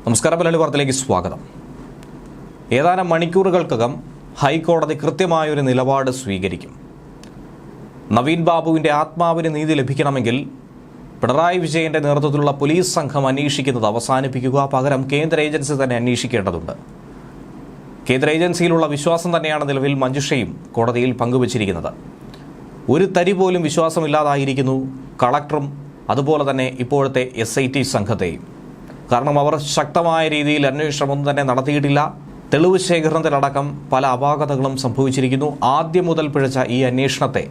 നമസ്കാരം, മലയാളി വാർത്തയിലേക്ക് സ്വാഗതം. ഏതാനും മണിക്കൂറുകൾക്കകം ഹൈക്കോടതി കൃത്യമായൊരു നിലപാട് സ്വീകരിക്കും. നവീൻ ബാബുവിൻ്റെ ആത്മാവിന് നീതി ലഭിക്കണമെങ്കിൽ പിണറായി വിജയൻ്റെ നേതൃത്വത്തിലുള്ള പോലീസ് സംഘം അന്വേഷിക്കുന്നത് അവസാനിപ്പിക്കുക, പകരം കേന്ദ്ര ഏജൻസി തന്നെ അന്വേഷിക്കേണ്ടതുണ്ട്. കേന്ദ്ര ഏജൻസിയിലുള്ള വിശ്വാസം തന്നെയാണ് നിലവിൽ മഞ്ജുഷയും കോടതിയിൽ പങ്കുവച്ചിരിക്കുന്നത്. ഒരു തരി പോലും വിശ്വാസമില്ലാതായിരിക്കുന്നു കളക്ടറും അതുപോലെ തന്നെ ഇപ്പോഴത്തെ SIT സംഘത്തെയും. കാരണം അവർ ശക്തമായ രീതിയിൽ അന്വേഷണമൊന്നും തന്നെ നടത്തിയിട്ടില്ല. തെളിവ് ശേഖരണത്തിലടക്കം പല അപാകതകളും സംഭവിച്ചിരിക്കുന്നു. ആദ്യം മുതൽ പിഴച്ച ഈ അന്വേഷണത്തെ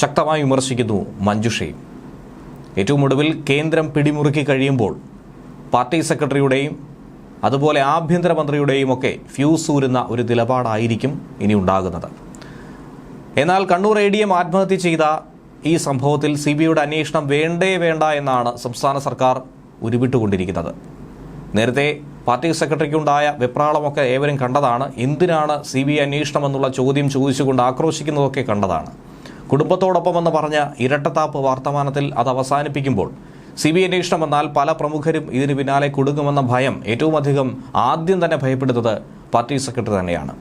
ശക്തമായി വിമർശിക്കുന്നു മഞ്ജുഷയും. ഏറ്റവും ഒടുവിൽ കേന്ദ്രം പിടിമുറുക്കി കഴിയുമ്പോൾ പാർട്ടി സെക്രട്ടറിയുടെയും അതുപോലെ ആഭ്യന്തരമന്ത്രിയുടെയും ഒക്കെ ഫ്യൂസ് ഊരുന്ന ഒരു നിലപാടായിരിക്കും ഇനി ഉണ്ടാകുന്നത്. എന്നാൽ കണ്ണൂർ ADM ആത്മഹത്യ ചെയ്ത ഈ സംഭവത്തിൽ CBIയുടെ അന്വേഷണം വേണ്ട എന്നാണ് സംസ്ഥാന സർക്കാർ ഉരുവിട്ടുകൊണ്ടിരിക്കുന്നത്. നേരത്തെ പാർട്ടി സെക്രട്ടറിക്കുണ്ടായ വെപ്രാളമൊക്കെ ഏവരും കണ്ടതാണ്. എന്തിനാണ് CBI അന്വേഷണം എന്നുള്ള ചോദ്യം ചോദിച്ചുകൊണ്ട് ആക്രോശിക്കുന്നതൊക്കെ കണ്ടതാണ്. കുടുംബത്തോടൊപ്പമെന്ന് പറഞ്ഞ ഇരട്ടത്താപ്പ് വർത്തമാനത്തിൽ അത് അവസാനിപ്പിക്കുമ്പോൾ CBI അന്വേഷണം വന്നാൽ പല പ്രമുഖരും ഇതിന് പിന്നാലെ കുടുങ്ങുമെന്ന ഭയം ഏറ്റവും അധികം ആദ്യം തന്നെ ഭയപ്പെടുന്നത് പാർട്ടി സെക്രട്ടറി തന്നെയാണ്.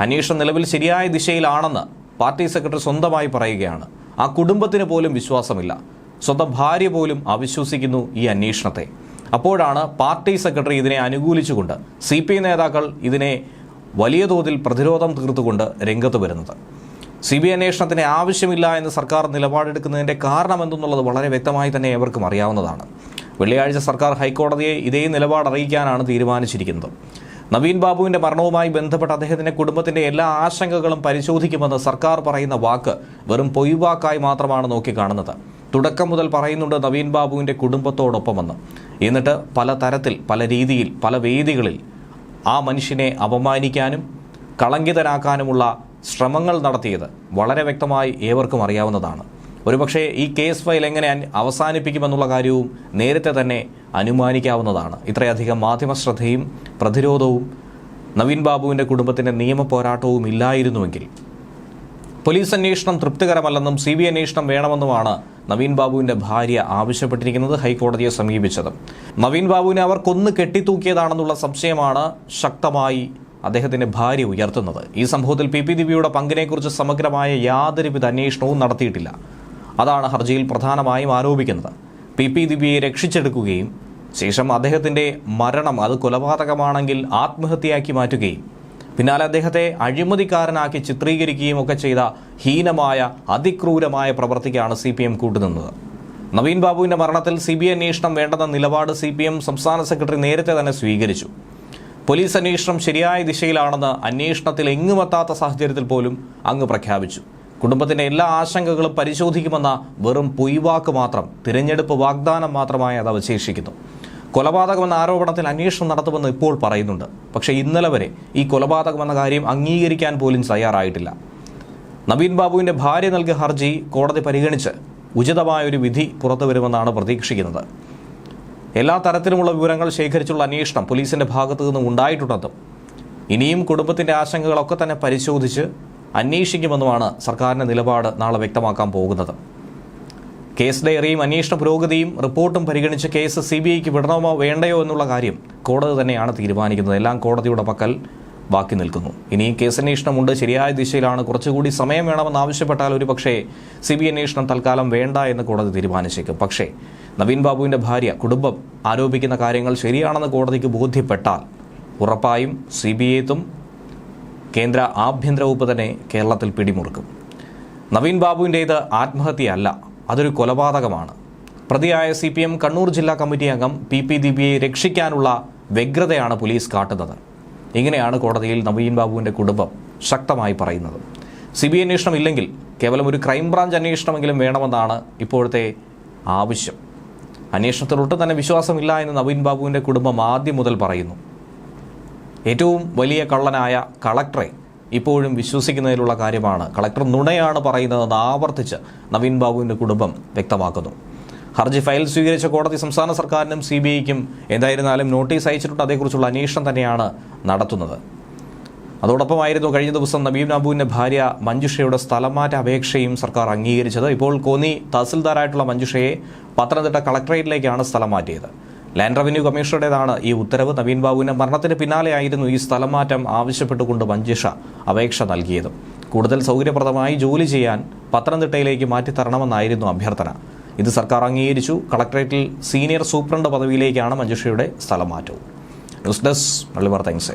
അന്വേഷണം നിലവിൽ ശരിയായ ദിശയിലാണെന്ന് പാർട്ടി സെക്രട്ടറി സ്വന്തമായി പറയുകയാണ്. ആ കുടുംബത്തിന് പോലും വിശ്വാസമില്ല. സ്വന്തം ഭാര്യ പോലും അവിശ്വസിക്കുന്നു ഈ അന്വേഷണത്തെ. അപ്പോഴാണ് പാർട്ടി സെക്രട്ടറി ഇതിനെ അനുകൂലിച്ചുകൊണ്ട് CPI നേതാക്കൾ ഇതിനെ വലിയ തോതിൽ പ്രതിരോധം തീർത്തുകൊണ്ട് രംഗത്ത് വരുന്നത്. CBI അന്വേഷണത്തിന് ആവശ്യമില്ല എന്ന് സർക്കാർ നിലപാടെടുക്കുന്നതിൻ്റെ കാരണം എന്തെന്നുള്ളത് വളരെ വ്യക്തമായി തന്നെ ഏവർക്കും അറിയാവുന്നതാണ്. വെള്ളിയാഴ്ച സർക്കാർ ഹൈക്കോടതിയെ ഇതേ നിലപാട് അറിയിക്കാനാണ് തീരുമാനിച്ചിരിക്കുന്നത്. നവീൻ ബാബുവിൻ്റെ മരണവുമായി ബന്ധപ്പെട്ട് അദ്ദേഹത്തിൻ്റെ കുടുംബത്തിൻ്റെ എല്ലാ ആശങ്കകളും പരിശോധിക്കുമെന്ന് സർക്കാർ പറയുന്ന വാക്ക് വെറും പൊയ്വാക്കായി മാത്രമാണ് നോക്കിക്കാണുന്നത്. തുടക്കം മുതൽ പറയുന്നുണ്ട് നവീൻ ബാബുവിൻ്റെ കുടുംബത്തോടൊപ്പമെന്ന്. എന്നിട്ട് പല തരത്തിൽ, പല രീതിയിൽ, പല വേദികളിൽ ആ മനുഷ്യനെ അപമാനിക്കാനും കളങ്കിതനാക്കാനുമുള്ള ശ്രമങ്ങൾ നടത്തിയത് വളരെ വ്യക്തമായി ഏവർക്കും അറിയാവുന്നതാണ്. ഒരുപക്ഷെ ഈ കേസ് ഫയൽ എങ്ങനെ അവസാനിപ്പിക്കുമെന്നുള്ള കാര്യവും നേരത്തെ തന്നെ അനുമാനിക്കാവുന്നതാണ്. ഇത്രയധികം മാധ്യമശ്രദ്ധയും പ്രതിരോധവും നവീൻ ബാബുവിൻ്റെ കുടുംബത്തിൻ്റെ നിയമ പോരാട്ടവും ഇല്ലായിരുന്നുവെങ്കിൽ. പോലീസ് അന്വേഷണം തൃപ്തികരമല്ലെന്നും CBI അന്വേഷണം വേണമെന്നുമാണ് നവീൻ ബാബുവിൻ്റെ ഭാര്യ ആവശ്യപ്പെട്ടിരിക്കുന്നത്, ഹൈക്കോടതിയെ സമീപിച്ചത്. നവീൻ ബാബുവിനെ അവർ കൊന്നു കെട്ടിത്തൂക്കിയതാണെന്നുള്ള സംശയമാണ് ശക്തമായി അദ്ദേഹത്തിൻ്റെ ഭാര്യ ഉയർത്തുന്നത്. ഈ സംഭവത്തിൽ PP ദിവ്യയുടെ പങ്കിനെക്കുറിച്ച് സമഗ്രമായ യാതൊരുവിധ അന്വേഷണവും നടത്തിയിട്ടില്ല. അതാണ് ഹർജിയിൽ പ്രധാനമായും ആരോപിക്കുന്നത്. PP ദിവ്യയെ രക്ഷിച്ചെടുക്കുകയും ശേഷം അദ്ദേഹത്തിൻ്റെ മരണം അത് കൊലപാതകമാണെങ്കിൽ ആത്മഹത്യയാക്കി മാറ്റുകയും പിന്നാലെ അദ്ദേഹത്തെ അഴിമതിക്കാരനാക്കി ചിത്രീകരിക്കുകയും ഒക്കെ ചെയ്ത ഹീനമായ അതിക്രൂരമായ പ്രവൃത്തിക്കാണ് CPM കൂട്ടുനിന്നത്. നവീൻ ബാബുവിൻ്റെ മരണത്തിൽ CBI അന്വേഷണം വേണ്ടെന്ന നിലപാട് CPM സംസ്ഥാന സെക്രട്ടറി നേരത്തെ തന്നെ സ്വീകരിച്ചു. പോലീസ് അന്വേഷണം ശരിയായ ദിശയിലാണെന്ന് അന്വേഷണത്തിൽ എങ്ങുമെത്താത്ത സാഹചര്യത്തിൽ പോലും അങ്ങ് പ്രഖ്യാപിച്ചു. കുടുംബത്തിൻ്റെ എല്ലാ ആശങ്കകളും പരിശോധിക്കുമെന്ന വെറും പൊയ്വാക്ക് മാത്രം, തിരഞ്ഞെടുപ്പ് വാഗ്ദാനം മാത്രമായി അത് അവശേഷിക്കുന്നു. കൊലപാതകമെന്ന ആരോപണത്തിൽ അന്വേഷണം നടത്തുമെന്ന് ഇപ്പോൾ പറയുന്നുണ്ട്. പക്ഷേ ഇന്നലെ വരെ ഈ കൊലപാതകമെന്ന കാര്യം അംഗീകരിക്കാൻ പോലും തയ്യാറായിട്ടില്ല. നവീൻ ബാബുവിൻ്റെ ഭാര്യ നൽകിയ ഹർജി കോടതി പരിഗണിച്ച് ഉചിതമായൊരു വിധി പുറത്തു വരുമെന്നാണ് പ്രതീക്ഷിക്കുന്നത്. എല്ലാ തരത്തിലുമുള്ള വിവരങ്ങൾ ശേഖരിച്ചുള്ള അന്വേഷണം പോലീസിൻ്റെ ഭാഗത്തു നിന്നും ഉണ്ടായിട്ടുണ്ടെന്നും ഇനിയും കുടുംബത്തിൻ്റെ ആശങ്കകളൊക്കെ തന്നെ പരിശോധിച്ച് അന്വേഷിക്കുമെന്നുമാണ് സർക്കാരിൻ്റെ നിലപാട് നാളെ വ്യക്തമാക്കാൻ പോകുന്നത്. കേസ് ഡയറിയും അന്വേഷണ പുരോഗതിയും റിപ്പോർട്ടും പരിഗണിച്ച് കേസ് CBIക്ക് വിടണമോ വേണ്ടയോ എന്നുള്ള കാര്യം കോടതി തന്നെയാണ് തീരുമാനിക്കുന്നത്. എല്ലാം കോടതിയുടെ പക്കൽ ബാക്കി നിൽക്കുന്നു. ഇനി കേസ് അന്വേഷണമുണ്ട്, ശരിയായ ദിശയിലാണ്, കുറച്ചുകൂടി സമയം വേണമെന്ന് ആവശ്യപ്പെട്ടാൽ ഒരു പക്ഷേ CBI അന്വേഷണം തൽക്കാലം വേണ്ട എന്ന് കോടതി തീരുമാനിച്ചേക്കും. പക്ഷേ നവീൻ ബാബുവിൻ്റെ ഭാര്യ, കുടുംബം ആരോപിക്കുന്ന കാര്യങ്ങൾ ശരിയാണെന്ന് കോടതിക്ക് ബോധ്യപ്പെട്ടാൽ ഉറപ്പായും CBI കേന്ദ്ര ആഭ്യന്തര വകുപ്പ് തന്നെ കേരളത്തിൽ പിടിമുറുക്കും. നവീൻ ബാബുവിൻ്റേത് ആത്മഹത്യയല്ല, അതൊരു കൊലപാതകമാണ്. പ്രതിയായ CPM കണ്ണൂർ ജില്ലാ കമ്മിറ്റി അംഗം PP ദിവ്യയെ രക്ഷിക്കാനുള്ള വ്യഗ്രതയാണ് പോലീസ് കാട്ടുന്നത്. ഇങ്ങനെയാണ് കോടതിയിൽ നവീൻ ബാബുവിൻ്റെ കുടുംബം ശക്തമായി പറയുന്നത്. CBI അന്വേഷണം ഇല്ലെങ്കിൽ കേവലം ഒരു ക്രൈംബ്രാഞ്ച് അന്വേഷണമെങ്കിലും വേണമെന്നാണ് ഇപ്പോഴത്തെ ആവശ്യം. അന്വേഷണത്തിലൊട്ടും തന്നെ വിശ്വാസമില്ല എന്ന് നവീൻ ബാബുവിൻ്റെ കുടുംബം ആദ്യം മുതൽ പറയുന്നു. ഏറ്റവും വലിയ കള്ളനായ കളക്ടറെ ഇപ്പോഴും വിശ്വസിക്കുന്നതിലുള്ള കാര്യമാണ്. കളക്ടർ നുണയാണ് പറയുന്നതെന്ന് ആവർത്തിച്ച് നവീൻ ബാബുവിൻ്റെ കുടുംബം വ്യക്തമാക്കുന്നു. ഹർജി ഫയൽ സ്വീകരിച്ച കോടതി സംസ്ഥാന സർക്കാരിനും CBIക്കും എന്തായിരുന്നാലും നോട്ടീസ് അയച്ചിട്ടുണ്ട്. അതേക്കുറിച്ചുള്ള അന്വേഷണം തന്നെയാണ് നടത്തുന്നത്. അതോടൊപ്പമായിരുന്നു കഴിഞ്ഞ ദിവസം നവീൻ ബാബുവിൻ്റെ ഭാര്യ മഞ്ജുഷയുടെ സ്ഥലംമാറ്റ അപേക്ഷയും സർക്കാർ അംഗീകരിച്ചത്. ഇപ്പോൾ കോന്നി തഹസിൽദാരായിട്ടുള്ള മഞ്ജുഷയെ പത്തനംതിട്ട കളക്ടറേറ്റിലേക്കാണ് സ്ഥലം മാറ്റിയത്. ലാൻഡ് റവന്യൂ കമ്മീഷണറുടേതാണ് ഈ ഉത്തരവ്. നവീൻ ബാബുവിന്റെ മരണത്തിന് പിന്നാലെയായിരുന്നു ഈ സ്ഥലം മാറ്റം ആവശ്യപ്പെട്ടുകൊണ്ട് മഞ്ജുഷ അപേക്ഷ നൽകിയത്. കൂടുതൽ സൗകര്യപ്രദമായി ജോലി ചെയ്യാൻ പത്തനംതിട്ടയിലേക്ക് മാറ്റിത്തരണമെന്നായിരുന്നു അഭ്യർത്ഥന. ഇത് സർക്കാർ അംഗീകരിച്ചു. കളക്ടറേറ്റിൽ സീനിയർ സൂപ്രണ്ട് പദവിയിലേക്കാണ് മഞ്ജുഷയുടെ സ്ഥലം മാറ്റവും. News desk Malabar times.